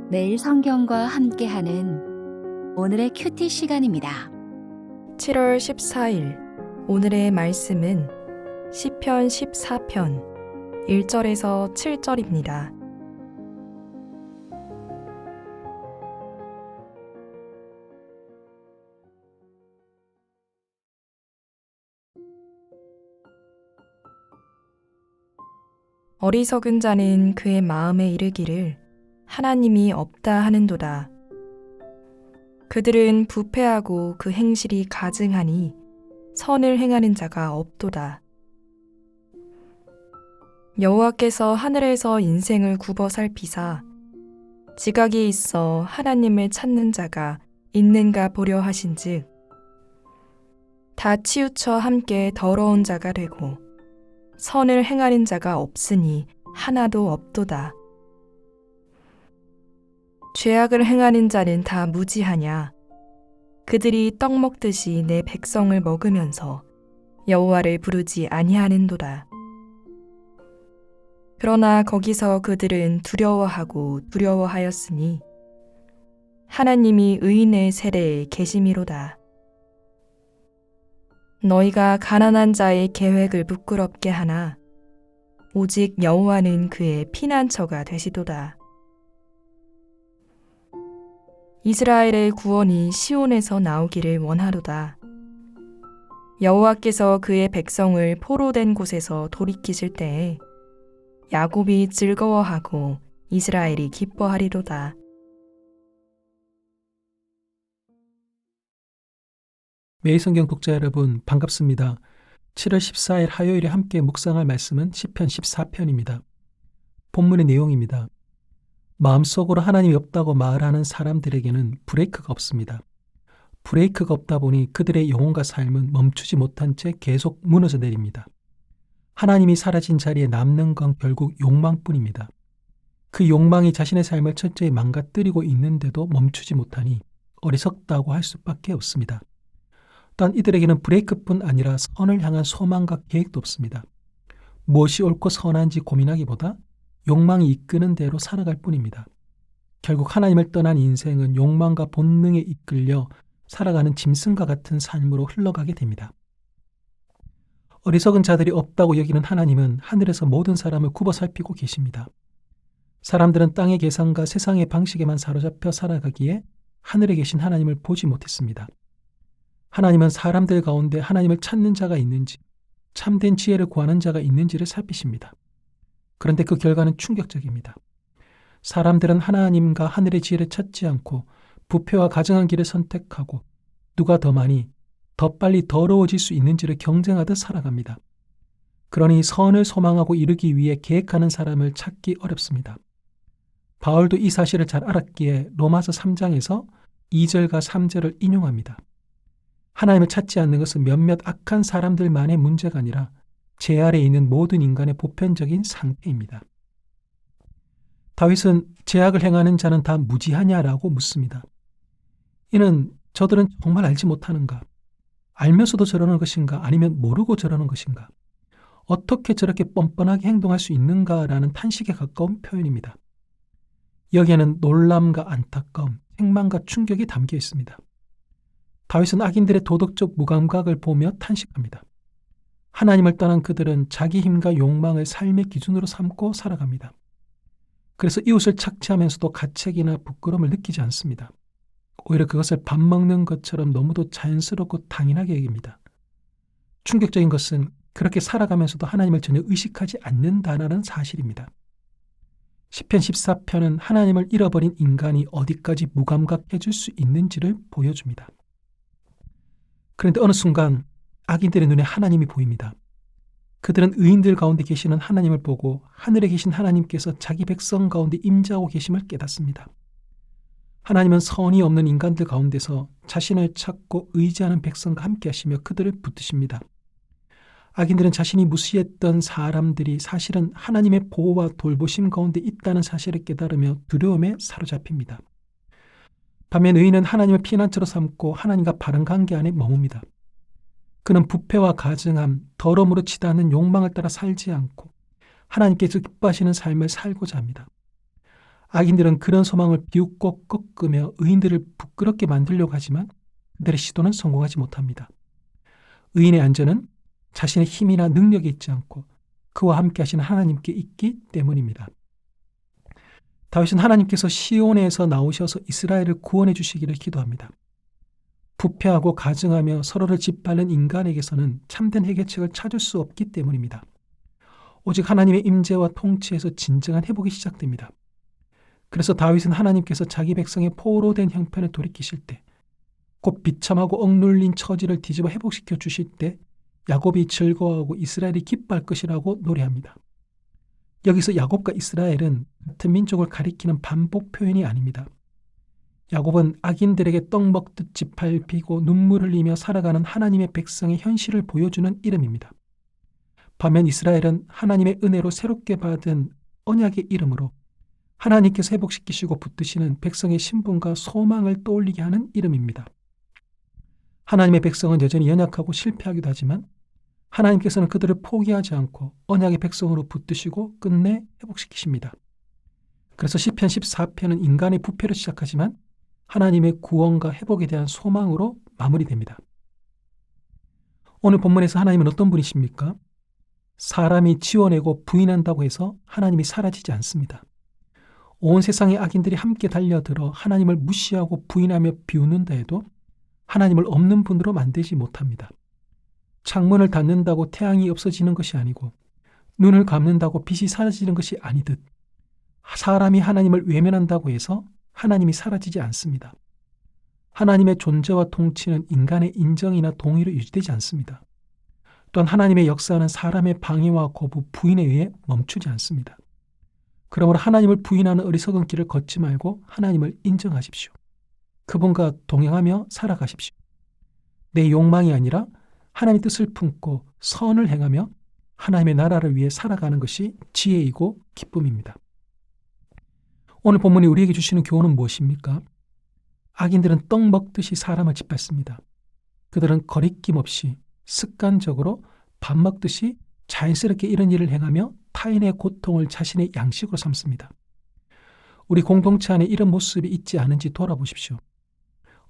매일 성경과 함께하는 오늘의 큐티 시간입니다. 7월 14일 오늘의 말씀은 시편 14편 1절에서 7절입니다. 어리석은 자는 그의 마음에 이르기를 하나님이 없다 하는도다. 그들은 부패하고 그 행실이 가증하니 선을 행하는 자가 없도다. 여호와께서 하늘에서 인생을 굽어 살피사 지각이 있어 하나님을 찾는 자가 있는가 보려 하신즉 다 치우쳐 함께 더러운 자가 되고 선을 행하는 자가 없으니 하나도 없도다. 죄악을 행하는 자는 다 무지하냐? 그들이 떡 먹듯이 내 백성을 먹으면서 여호와를 부르지 아니하는도다. 그러나 거기서 그들은 두려워하였으니 하나님이 의인의 세례에 계심이로다. 너희가 가난한 자의 계획을 부끄럽게 하나 오직 여호와는 그의 피난처가 되시도다. 이스라엘의 구원이 시온에서 나오기를 원하도다. 여호와께서 그의 백성을 포로된 곳에서 돌이키실 때에 야곱이 즐거워하고 이스라엘이 기뻐하리로다. 매일 성경 독자 여러분 반갑습니다. 7월 14일 화요일에 함께 묵상할 말씀은 시편 14편입니다. 본문의 내용입니다. 마음속으로 하나님이 없다고 말하는 사람들에게는 브레이크가 없습니다. 브레이크가 없다 보니 그들의 영혼과 삶은 멈추지 못한 채 계속 무너져 내립니다. 하나님이 사라진 자리에 남는 건 결국 욕망뿐입니다. 그 욕망이 자신의 삶을 철저히 망가뜨리고 있는데도 멈추지 못하니 어리석다고 할 수밖에 없습니다. 또한 이들에게는 브레이크뿐 아니라 선을 향한 소망과 계획도 없습니다. 무엇이 옳고 선한지 고민하기보다 욕망이 이끄는 대로 살아갈 뿐입니다. 결국 하나님을 떠난 인생은 욕망과 본능에 이끌려 살아가는 짐승과 같은 삶으로 흘러가게 됩니다. 어리석은 자들이 없다고 여기는 하나님은 하늘에서 모든 사람을 굽어 살피고 계십니다. 사람들은 땅의 계산과 세상의 방식에만 사로잡혀 살아가기에 하늘에 계신 하나님을 보지 못했습니다. 하나님은 사람들 가운데 하나님을 찾는 자가 있는지, 참된 지혜를 구하는 자가 있는지를 살피십니다. 그런데 그 결과는 충격적입니다. 사람들은 하나님과 하늘의 지혜를 찾지 않고 부패와 가증한 길을 선택하고 누가 더 많이, 더 빨리 더러워질 수 있는지를 경쟁하듯 살아갑니다. 그러니 선을 소망하고 이루기 위해 계획하는 사람을 찾기 어렵습니다. 바울도 이 사실을 잘 알았기에 로마서 3장에서 2절과 3절을 인용합니다. 하나님을 찾지 않는 것은 몇몇 악한 사람들만의 문제가 아니라 제 아래에 있는 모든 인간의 보편적인 상태입니다. 다윗은 죄악을 행하는 자는 다 무지하냐라고 묻습니다. 이는 저들은 정말 알지 못하는가? 알면서도 저러는 것인가? 아니면 모르고 저러는 것인가? 어떻게 저렇게 뻔뻔하게 행동할 수 있는가라는 탄식에 가까운 표현입니다. 여기에는 놀람과 안타까움, 책망과 충격이 담겨 있습니다. 다윗은 악인들의 도덕적 무감각을 보며 탄식합니다. 하나님을 떠난 그들은 자기 힘과 욕망을 삶의 기준으로 삼고 살아갑니다. 그래서 이웃을 착취하면서도 가책이나 부끄러움을 느끼지 않습니다. 오히려 그것을 밥 먹는 것처럼 너무도 자연스럽고 당연하게 여깁니다. 충격적인 것은 그렇게 살아가면서도 하나님을 전혀 의식하지 않는다는 사실입니다. 시편 14편은 하나님을 잃어버린 인간이 어디까지 무감각해질 수 있는지를 보여줍니다. 그런데 어느 순간 악인들의 눈에 하나님이 보입니다. 그들은 의인들 가운데 계시는 하나님을 보고 하늘에 계신 하나님께서 자기 백성 가운데 임재하고 계심을 깨닫습니다. 하나님은 선이 없는 인간들 가운데서 자신을 찾고 의지하는 백성과 함께 하시며 그들을 붙드십니다. 악인들은 자신이 무시했던 사람들이 사실은 하나님의 보호와 돌보심 가운데 있다는 사실을 깨달으며 두려움에 사로잡힙니다. 반면 의인은 하나님을 피난처로 삼고 하나님과 바른 관계 안에 머뭅니다. 그는 부패와 가증함, 더러움으로 치닫는 욕망을 따라 살지 않고 하나님께서 기뻐하시는 삶을 살고자 합니다. 악인들은 그런 소망을 비웃고 꺾으며 의인들을 부끄럽게 만들려고 하지만 그들의 시도는 성공하지 못합니다. 의인의 안전은 자신의 힘이나 능력에 있지 않고 그와 함께 하시는 하나님께 있기 때문입니다. 다윗은 하나님께서 시온에서 나오셔서 이스라엘을 구원해 주시기를 기도합니다. 부패하고 가증하며 서로를 짓밟는 인간에게서는 참된 해결책을 찾을 수 없기 때문입니다. 오직 하나님의 임재와 통치에서 진정한 회복이 시작됩니다. 그래서 다윗은 하나님께서 자기 백성의 포로된 형편을 돌이키실 때, 곧 비참하고 억눌린 처지를 뒤집어 회복시켜 주실 때 야곱이 즐거워하고 이스라엘이 기뻐할 것이라고 노래합니다. 여기서 야곱과 이스라엘은 같은 민족을 가리키는 반복 표현이 아닙니다. 야곱은 악인들에게 떡 먹듯 짓밟히고 눈물 흘리며 살아가는 하나님의 백성의 현실을 보여주는 이름입니다. 반면 이스라엘은 하나님의 은혜로 새롭게 받은 언약의 이름으로 하나님께서 회복시키시고 붙드시는 백성의 신분과 소망을 떠올리게 하는 이름입니다. 하나님의 백성은 여전히 연약하고 실패하기도 하지만 하나님께서는 그들을 포기하지 않고 언약의 백성으로 붙드시고 끝내 회복시키십니다. 그래서 시편 14편은 인간의 부패로 시작하지만 하나님의 구원과 회복에 대한 소망으로 마무리됩니다. 오늘 본문에서 하나님은 어떤 분이십니까? 사람이 지어내고 부인한다고 해서 하나님이 사라지지 않습니다. 온 세상의 악인들이 함께 달려들어 하나님을 무시하고 부인하며 비웃는다 해도 하나님을 없는 분으로 만들지 못합니다. 창문을 닫는다고 태양이 없어지는 것이 아니고 눈을 감는다고 빛이 사라지는 것이 아니듯 사람이 하나님을 외면한다고 해서 하나님이 사라지지 않습니다. 하나님의 존재와 통치는 인간의 인정이나 동의로 유지되지 않습니다. 또한 하나님의 역사는 사람의 방해와 거부, 부인에 의해 멈추지 않습니다. 그러므로 하나님을 부인하는 어리석은 길을 걷지 말고 하나님을 인정하십시오. 그분과 동행하며 살아가십시오. 내 욕망이 아니라 하나님의 뜻을 품고 선을 행하며 하나님의 나라를 위해 살아가는 것이 지혜이고 기쁨입니다. 오늘 본문이 우리에게 주시는 교훈은 무엇입니까? 악인들은 떡 먹듯이 사람을 짓밟습니다. 그들은 거리낌 없이 습관적으로 밥 먹듯이 자연스럽게 이런 일을 행하며 타인의 고통을 자신의 양식으로 삼습니다. 우리 공동체 안에 이런 모습이 있지 않은지 돌아보십시오.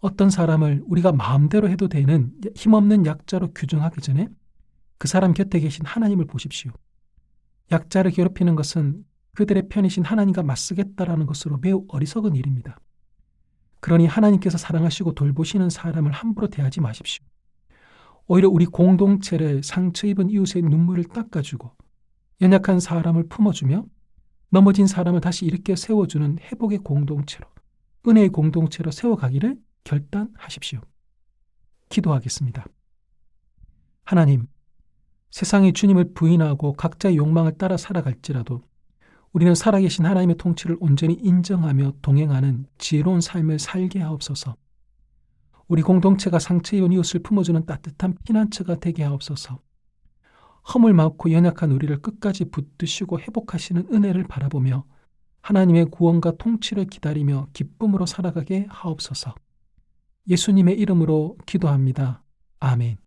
어떤 사람을 우리가 마음대로 해도 되는 힘없는 약자로 규정하기 전에 그 사람 곁에 계신 하나님을 보십시오. 약자를 괴롭히는 것은 그들의 편이신 하나님과 맞서겠다라는 것으로 매우 어리석은 일입니다. 그러니 하나님께서 사랑하시고 돌보시는 사람을 함부로 대하지 마십시오. 오히려 우리 공동체를 상처 입은 이웃의 눈물을 닦아주고 연약한 사람을 품어주며 넘어진 사람을 다시 일으켜 세워주는 회복의 공동체로, 은혜의 공동체로 세워가기를 결단하십시오. 기도하겠습니다. 하나님, 세상이 주님을 부인하고 각자의 욕망을 따라 살아갈지라도 우리는 살아계신 하나님의 통치를 온전히 인정하며 동행하는 지혜로운 삶을 살게 하옵소서. 우리 공동체가 상처 입은 이웃을 품어주는 따뜻한 피난처가 되게 하옵소서. 허물 많고 연약한 우리를 끝까지 붙드시고 회복하시는 은혜를 바라보며 하나님의 구원과 통치를 기다리며 기쁨으로 살아가게 하옵소서. 예수님의 이름으로 기도합니다. 아멘.